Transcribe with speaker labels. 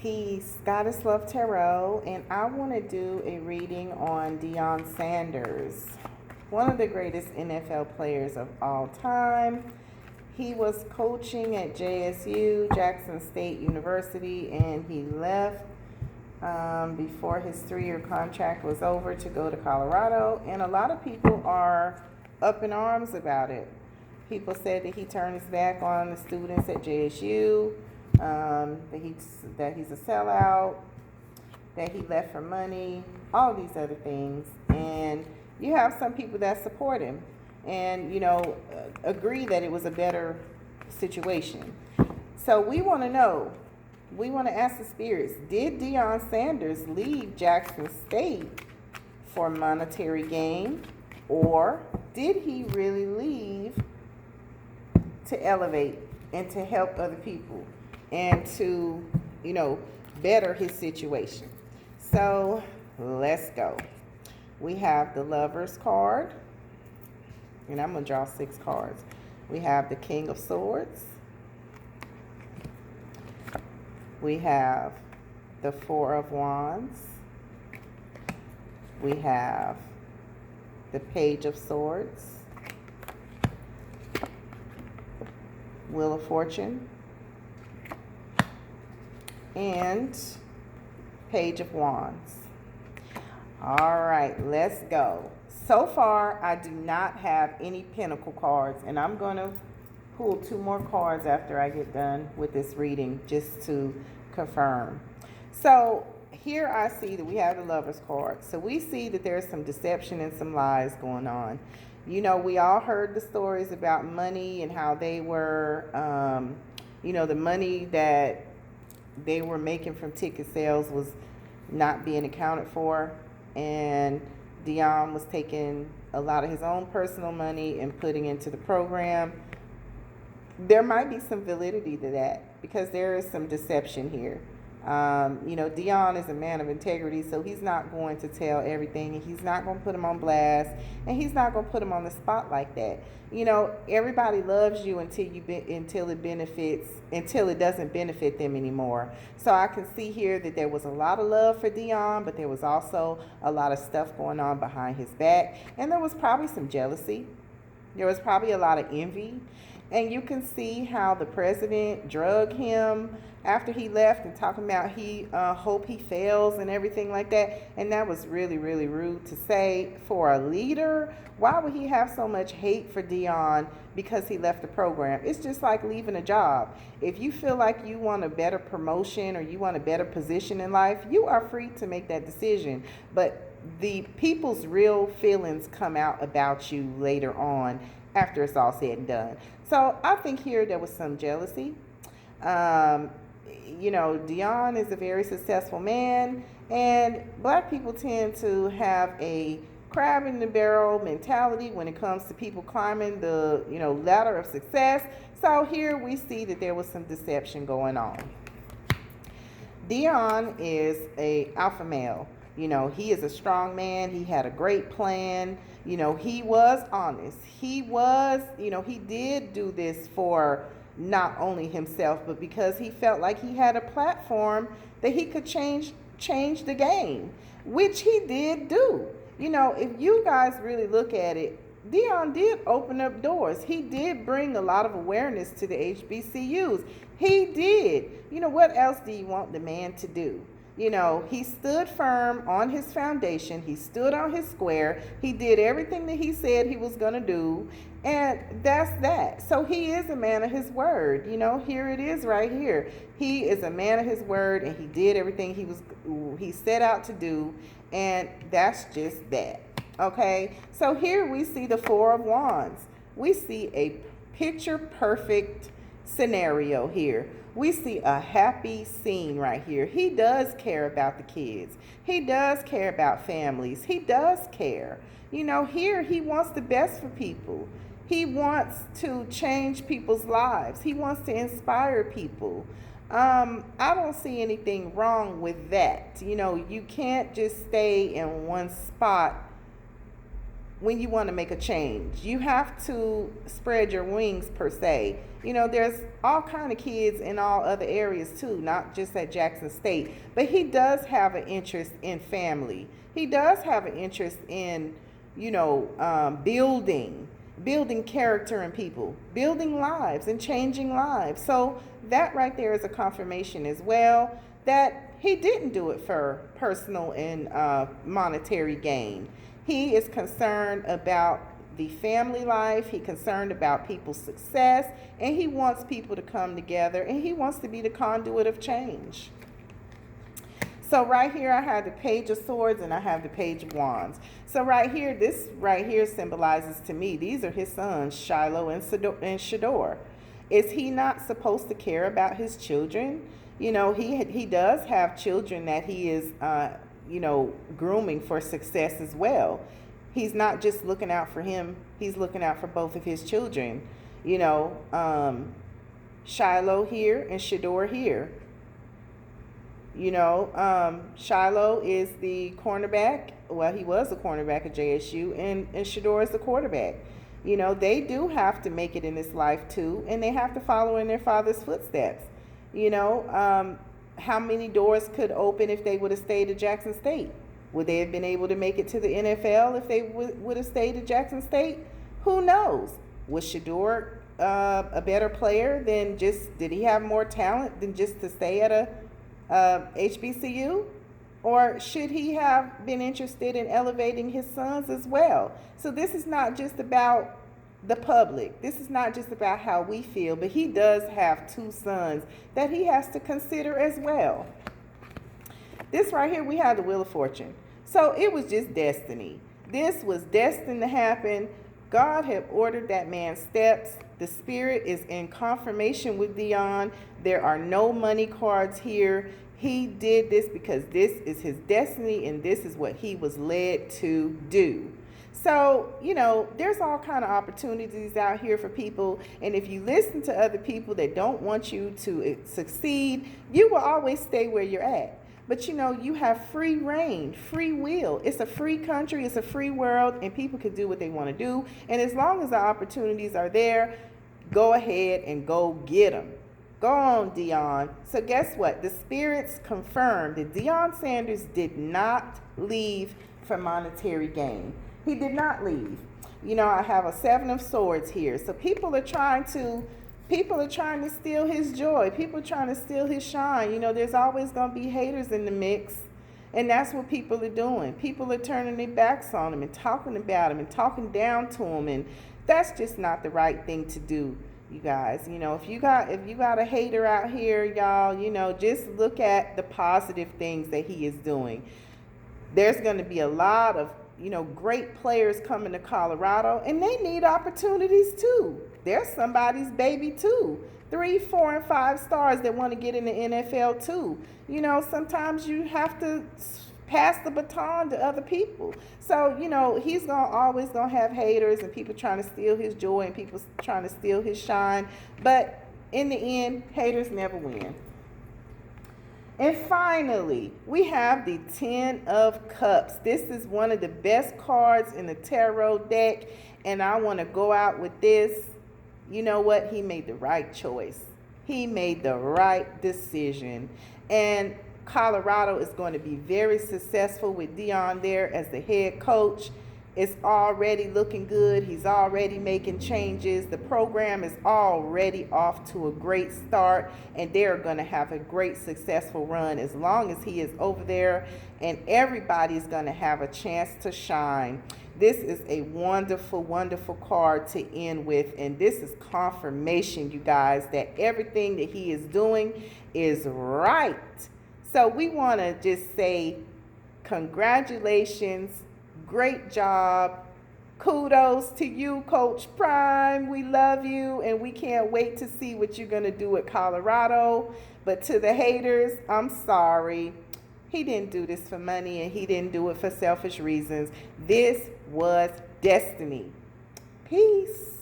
Speaker 1: Peace, Goddess Love Tarot, and I want to do a reading on Deion Sanders, one of the greatest NFL players of all time. He was coaching at JSU, Jackson State University, and he left before his 3-year contract was over to go to Colorado, and a lot of people are up in arms about it. People said that he turned his back on the students at JSU, that he's a sellout, that he left for money, all these other things. And you have some people that support him and, agree that it was a better situation. So we want to know, we want to ask the spirits, did Deion Sanders leave Jackson State for monetary gain, or did he really leave to elevate and to help other people and to, better his situation? So let's go. We have the Lovers card, and I'm going to draw 6 cards. We have the King of Swords. We have the 4 of Wands. We have the Page of Swords. Wheel of Fortune. And Page of Wands. All right, let's go. So far, I do not have any Pentacle cards, and I'm going to pull 2 more cards after I get done with this reading just to confirm. So here I see that we have the Lovers card. So we see that there's some deception and some lies going on. We all heard the stories about money and how they were, the money that they were making from ticket sales was not being accounted for, and Deion was taking a lot of his own personal money and putting into the program. There might be some validity to that because there is some deception here. Deion is a man of integrity, so he's not going to tell everything, and he's not going to put him on blast, and he's not going to put him on the spot like that. Everybody loves you until it doesn't benefit them anymore. So I can see here that there was a lot of love for Deion, but there was also a lot of stuff going on behind his back, and there was probably some jealousy. There was probably a lot of envy. And you can see how the president drug him after he left and talking about he hope he fails and everything like that. And that was really, really rude to say for a leader. Why would he have so much hate for Deion because he left the program? It's just like leaving a job. If you feel like you want a better promotion or you want a better position in life, you are free to make that decision. But the people's real feelings come out about you later on after it's all said and done. So I think here there was some jealousy. Deion is a very successful man, and black people tend to have a crab in the barrel mentality when it comes to people climbing the, ladder of success. So here we see that there was some deception going on. Deion is a alpha male. He is a strong man. He had a great plan. He was honest. He was, he did do this for not only himself, but because he felt like he had a platform that he could change the game, which he did do. If you guys really look at it, Deion did open up doors. He did bring a lot of awareness to the HBCUs. He did. What else do you want the man to do? He stood firm on his foundation. He stood on his square. He did everything that he said he was going to do. And that's that. So he is a man of his word. Here it is right here. He is a man of his word, and he did everything he set out to do. And that's just that. Okay. So here we see the 4 of Wands. We see a picture perfect scenario here. We see a happy scene right here. He does care about the kids. He does care about families. He does care. Here he wants the best for people. He wants to change people's lives. He wants to inspire people. I don't see anything wrong with that. You can't just stay in one spot when you want to make a change. You have to spread your wings, per se. There's all kind of kids in all other areas too, not just at Jackson State. But he does have an interest in family. He does have an interest in, building character in people, building lives and changing lives. So that right there is a confirmation as well that he didn't do it for personal and monetary gain. He is concerned about the family life. He's concerned about people's success, and he wants people to come together, and he wants to be the conduit of change. So right here I have the Page of Swords and I have the Page of Wands. So right here, this right here symbolizes to me, these are his sons, Shiloh and Shador. Is he not supposed to care about his children? He does have children that he is grooming for success as well. He's not just looking out for him, he's looking out for both of his children. Shiloh here and Shador here. Shiloh is the cornerback. Well, he was the cornerback at JSU, and Shador is the quarterback. They do have to make it in this life too, and they have to follow in their father's footsteps. How many doors could open if they would have stayed at Jackson State? Would they have been able to make it to the NFL if they would have stayed at Jackson State? Who knows? Was Shador a better player than did he have more talent than just to stay at a HBCU? Or should he have been interested in elevating his sons as well? So this is not just about the public. This is not just about how we feel, but he does have two sons that he has to consider as well. This right here, we have the Wheel of Fortune. So it was just destiny. This was destined to happen. God had ordered that man's steps. The spirit is in confirmation with Deion. There are no money cards here. He did this because this is his destiny and this is what he was led to do. So, there's all kind of opportunities out here for people. And if you listen to other people that don't want you to succeed, you will always stay where you're at. But, you have free reign, free will. It's a free country. It's a free world. And people can do what they want to do. And as long as the opportunities are there, go ahead and go get them. Go on, Deion. So guess what? The spirits confirmed that Deion Sanders did not leave for monetary gain. He did not leave. I have a 7 of Swords here. So people are trying to steal his joy. People are trying to steal his shine. There's always going to be haters in the mix. And that's what people are doing. People are turning their backs on him and talking about him and talking down to him. And that's just not the right thing to do, you guys. If you got a hater out here, y'all, just look at the positive things that he is doing. There's going to be a lot of great players coming to Colorado, and they need opportunities too. They're somebody's baby too. 3, 4, and 5 stars that want to get in the NFL too. Sometimes you have to pass the baton to other people. So, he's always gonna have haters and people trying to steal his joy and people trying to steal his shine. But in the end, haters never win. And finally, we have the 10 of Cups. This is one of the best cards in the tarot deck, and I want to go out with this. You know what? He made the right choice. He made the right decision. And Colorado is going to be very successful with Deion there as the head coach. It's already looking good. He's already making changes. The program is already off to a great start, and they're going to have a great successful run as long as he is over there, and everybody's going to have a chance to shine. This is a wonderful, wonderful card to end with, and this is confirmation, you guys, that everything that he is doing is right. So we want to just say congratulations. Great job. Kudos to you, Coach Prime. We love you, and we can't wait to see what you're going to do at Colorado. But to the haters, I'm sorry. He didn't do this for money, and he didn't do it for selfish reasons. This was destiny. Peace.